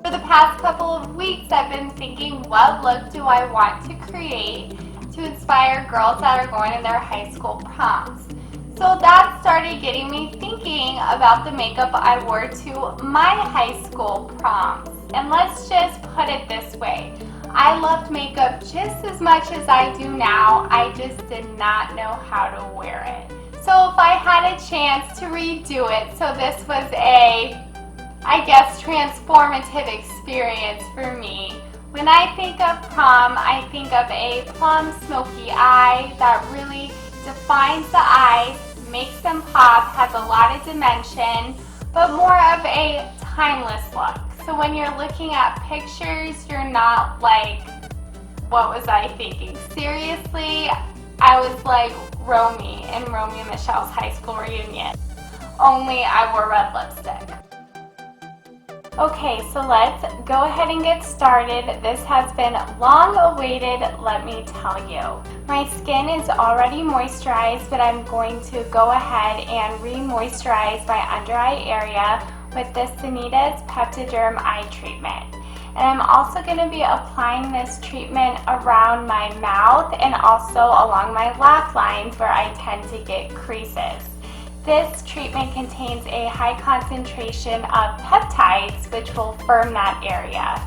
For the past couple of weeks, I've been thinking, what look do I want to create to inspire girls that are going to their high school proms? So that started getting me thinking about the makeup I wore to my high school proms. And let's just put it this way. I loved makeup just as much as I do now. I just did not know how to wear it. So if I had a chance to redo it, so this was a, I guess, transformative experience for me. When I think of prom, I think of a plum smoky eye that really defines the eyes, makes them pop, has a lot of dimension, but more of a timeless look. So when you're looking at pictures, you're not like, what was I thinking? Seriously, I was like Romy in Romeo and Michelle's high school reunion, only I wore red lipstick. Okay, so let's go ahead and get started. This has been long awaited, let me tell you. My skin is already moisturized, but I'm going to go ahead and re-moisturize my under eye area with the Sanitas Peptiderm eye treatment. And I'm also going to be applying this treatment around my mouth and also along my laugh lines where I tend to get creases. This treatment contains a high concentration of peptides, which will firm that area.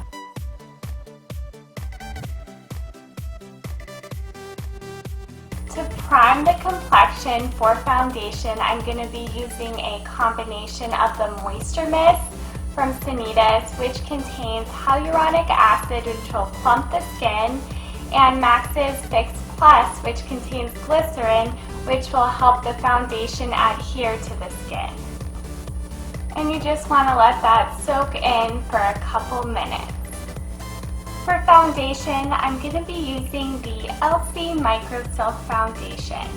To prime the complexion for foundation, I'm going to be using a combination of the Moisture Mist from Sanitas, which contains hyaluronic acid, which will plump the skin, and Max's Fix Plus, which contains glycerin, which will help the foundation adhere to the skin. And you just want to let that soak in for a couple minutes. For foundation, I'm going to be using the Elcie Micro Silk Foundation.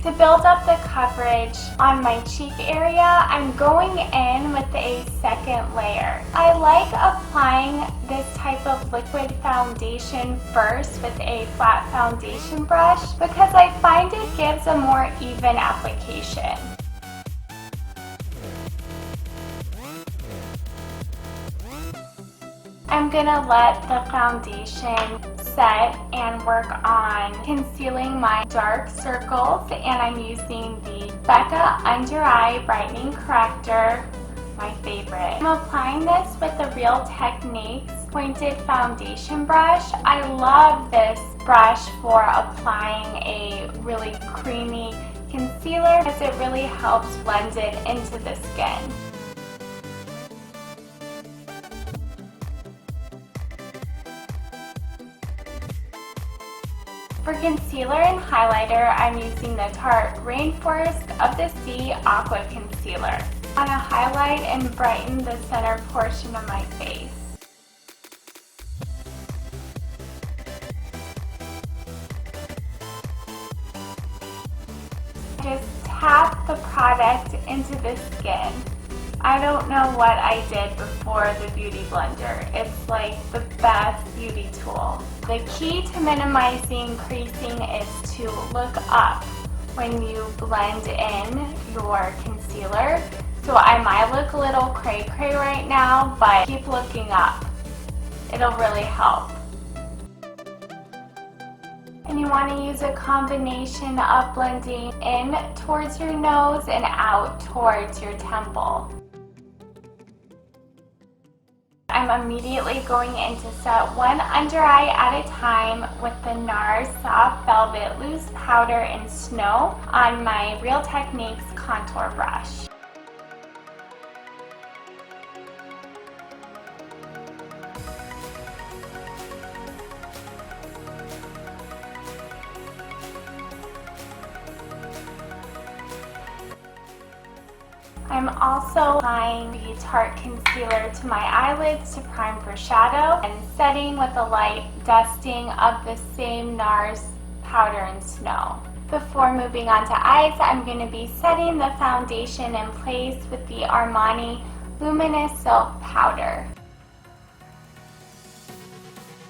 To build up the coverage on my cheek area, I'm going in with a second layer. I like applying this type of liquid foundation first with a flat foundation brush because I find it gives a more even application. I'm gonna let the foundation set and work on concealing my dark circles, and I'm using the Becca Under Eye Brightening Corrector, my favorite. I'm applying this with the Real Techniques pointed foundation brush. I love this brush for applying a really creamy concealer because it really helps blend it into the skin. For concealer and highlighter, I'm using the Tarte Rainforest of the Sea Aqua Concealer. I want to highlight and brighten the center portion of my face. Just tap the product into the skin. I don't know what I did before the Beauty Blender. It's like the best beauty tool. The key to minimizing creasing is to look up when you blend in your concealer. So I might look a little cray-cray right now, but keep looking up. It'll really help. And you want to use a combination of blending in towards your nose and out towards your temple. I'm immediately going in to set one under eye at a time with the NARS Soft Velvet Loose Powder in Snow on my Real Techniques contour brush. I'm also applying the Tarte concealer to my eyelids to prime for shadow and setting with a light dusting of the same NARS powder and snow. Before moving on to eyes, I'm going to be setting the foundation in place with the Armani Luminous Silk powder.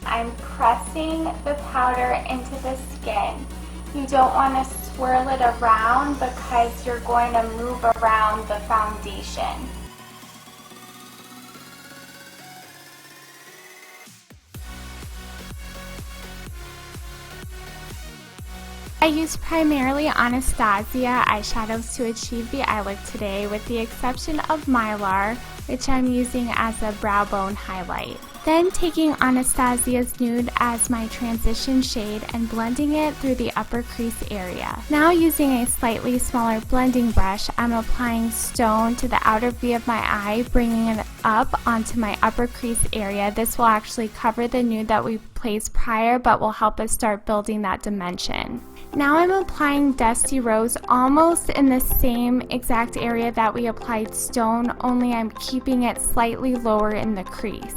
I'm pressing the powder into the skin. You don't want to swirl it around because you're going to move around the foundation. I used primarily Anastasia eyeshadows to achieve the eye look today, with the exception of Mylar, which I'm using as a brow bone highlight. Then taking Anastasia's Nude as my transition shade and blending it through the upper crease area. Now using a slightly smaller blending brush, I'm applying Stone to the outer V of my eye, bringing it up onto my upper crease area. This will actually cover the nude that we placed prior, but will help us start building that dimension. Now I'm applying Dusty Rose almost in the same exact area that we applied Stone, only I'm keeping it slightly lower in the crease.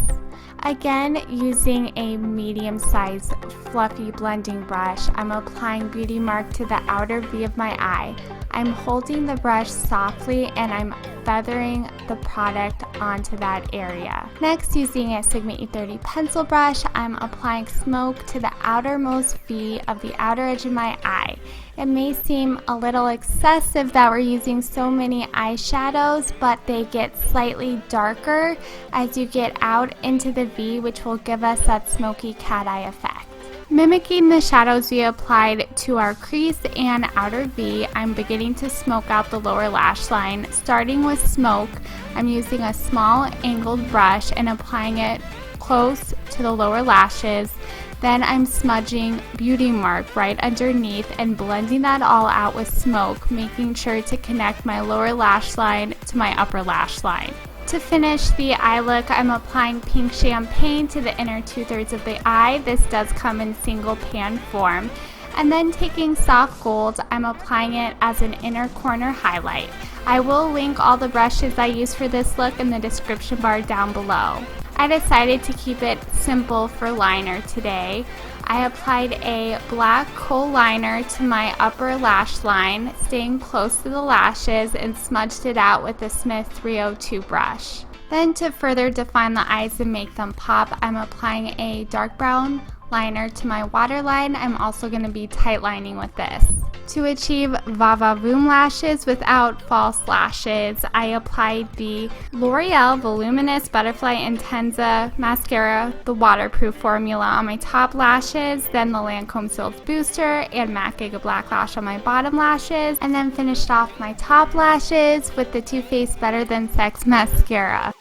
Again, using a medium-sized fluffy blending brush, I'm applying Beauty Mark to the outer V of my eye. I'm holding the brush softly and I'm feathering the product onto that area. Next, using a Sigma E30 pencil brush, I'm applying smoke to the outermost V of the outer edge of my eye. It may seem a little excessive that we're using so many eyeshadows, but they get slightly darker as you get out into the V, which will give us that smoky cat eye effect. Mimicking the shadows we applied to our crease and outer V, I'm beginning to smoke out the lower lash line. Starting with smoke, I'm using a small angled brush and applying it close to the lower lashes. Then I'm smudging Beauty Mark right underneath and blending that all out with smoke, making sure to connect my lower lash line to my upper lash line. To finish the eye look, I'm applying Pink Champagne to the inner 2/3 of the eye. This does come in single pan form. And then taking Soft Gold, I'm applying it as an inner corner highlight. I will link all the brushes I use for this look in the description bar down below. I decided to keep it simple for liner today. I applied a black kohl liner to my upper lash line, staying close to the lashes, and smudged it out with the Smith 302 brush. Then to further define the eyes and make them pop, I'm applying a dark brown liner to my waterline. I'm also going to be tight lining with this. To achieve Va-Va-Voom lashes without false lashes, I applied the L'Oreal Voluminous Butterfly Intensa Mascara, the waterproof formula, on my top lashes, then the Lancome Silk Booster and MAC Giga Black Lash on my bottom lashes, and then finished off my top lashes with the Too Faced Better Than Sex Mascara.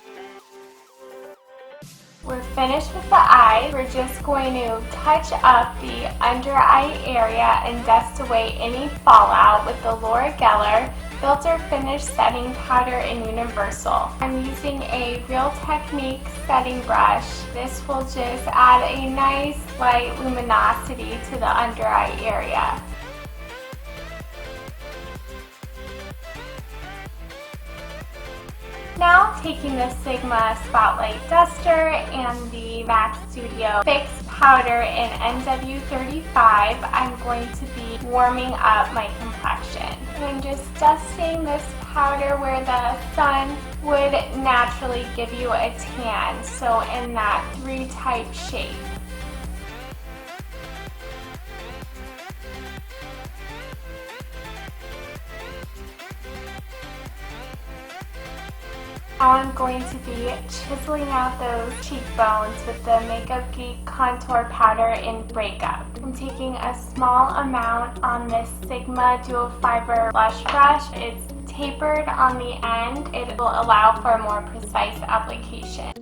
We're finished with the eye. We're just going to touch up the under eye area and dust away any fallout with the Laura Geller Filter Finish Setting Powder in Universal. I'm using a Real Technique setting brush. This will just add a nice light luminosity to the under eye area. Now taking the Sigma Spotlight Duster and the MAC Studio Fix Powder in NW35, I'm going to be warming up my complexion. I'm just dusting this powder where the sun would naturally give you a tan, so in that 3 type shape. Now I'm going to be chiseling out those cheekbones with the Makeup Geek Contour Powder in Breakup. I'm taking a small amount on this Sigma Dual Fiber Blush Brush. It's tapered on the end. It will allow for a more precise application.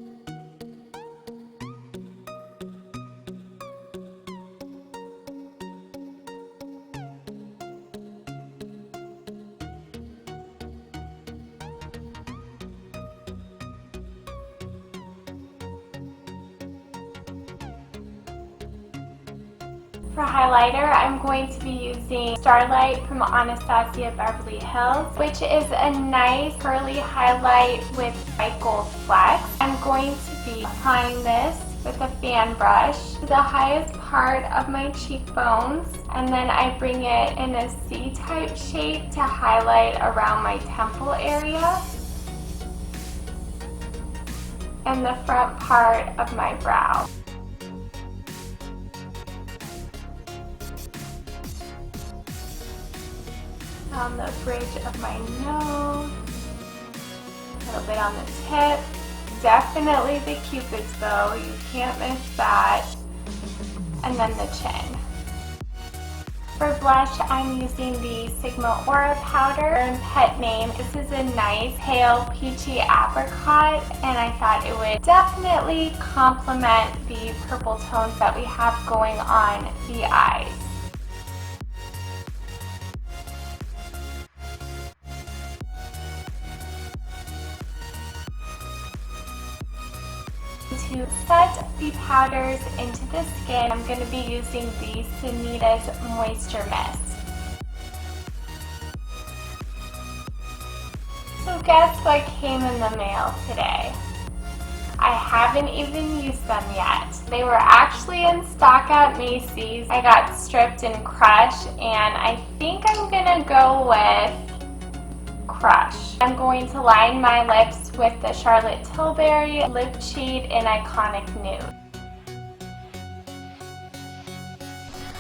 For highlighter, I'm going to be using Starlight from Anastasia Beverly Hills, which is a nice curly highlight with white gold flecks. I'm going to be applying this with a fan brush to the highest part of my cheekbones, and then I bring it in a C-type shape to highlight around my temple area and the front part of my brow. On the bridge of my nose, a little bit on the tip. Definitely the Cupid's bow, you can't miss that. And then the chin. For blush, I'm using the Sigma Aura powder in Pet Name. This is a nice pale peachy apricot, and I thought it would definitely complement the purple tones that we have going on the eyes. To set the powders into the skin, I'm going to be using the Sanitas Moisture Mist. So guess what came in the mail today? I haven't even used them yet. They were actually in stock at Macy's. I got stripped and crushed, and I think I'm going to go with Crush. I'm going to line my lips with the Charlotte Tilbury Lip Cheat in Iconic Nude.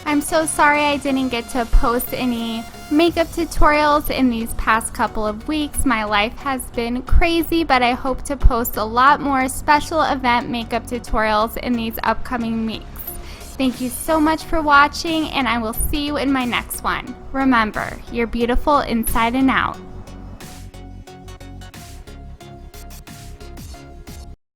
I'm so sorry I didn't get to post any makeup tutorials in these past couple of weeks. My life has been crazy, but I hope to post a lot more special event makeup tutorials in these upcoming weeks. Thank you so much for watching, and I will see you in my next one. Remember, you're beautiful inside and out.